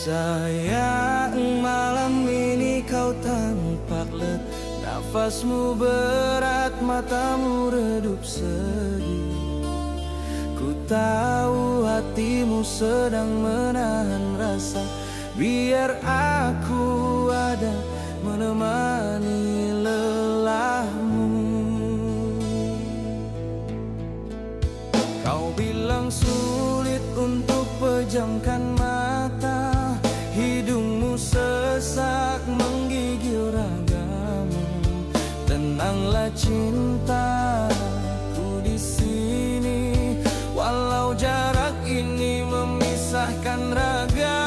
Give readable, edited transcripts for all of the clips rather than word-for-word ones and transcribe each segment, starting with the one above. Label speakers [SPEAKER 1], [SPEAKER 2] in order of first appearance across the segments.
[SPEAKER 1] Sayang, malam ini kau tampak let. Nafasmu berat, matamu redup sedih. Ku tahu hatimu sedang menahan rasa. Biar aku ada menemani lelahmu. Kau bilang sulit untuk pejamkan mata, hidungmu sesak menggigil ragamu. Tenanglah cinta, ku di sini, walau jarak ini memisahkan raga.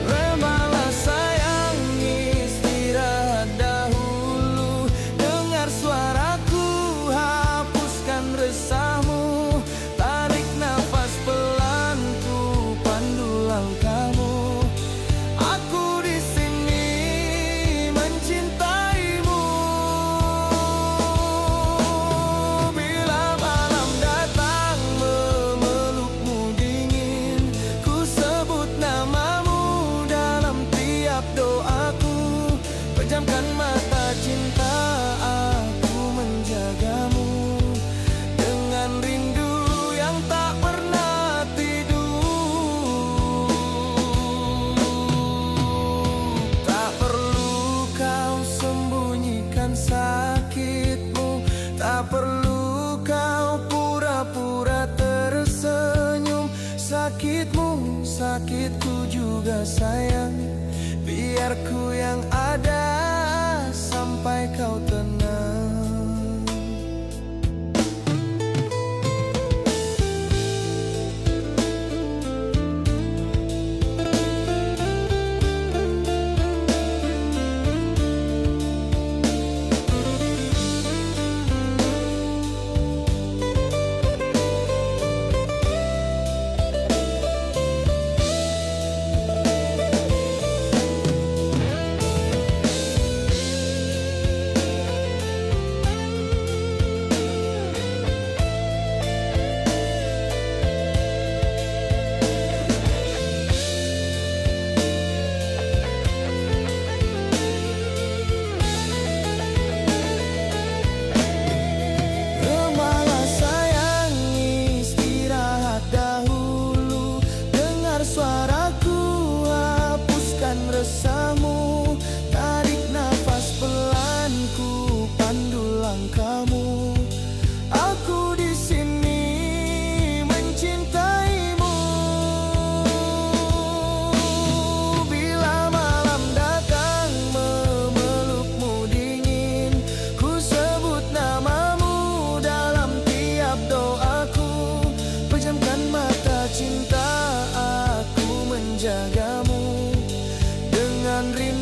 [SPEAKER 1] Remalah sayang, istirahat dahulu. Dengar suaraku, hapuskan resahmu. Tarik nafas pelan, ku pandu langkahmu. Aku di sini mencintaimu. Bila malam datang memelukmu dingin, ku sebut namamu dalam tiap doaku. Pejamkan mata cinta, aku menjagamu dengan rindu yang tak pernah tidur. Tak perlu kau sembunyikan sakitmu, tak perlu kau pura-pura tersenyum. Sakitmu, sakitku juga sayang. Biar ku yang ada sampai kau tenang. Remalah sayang, istirahat dahulu. Dengar suaraku, hapuskan resahmu. Tarik nafas pelan, ku pandu langkahmu. Aku di sini mencintaimu. Bila malam datang memelukmu dingin, ku sebut namamu dalam tiap doaku. Pejamkan mata cinta, aku menjagamu dengan rindu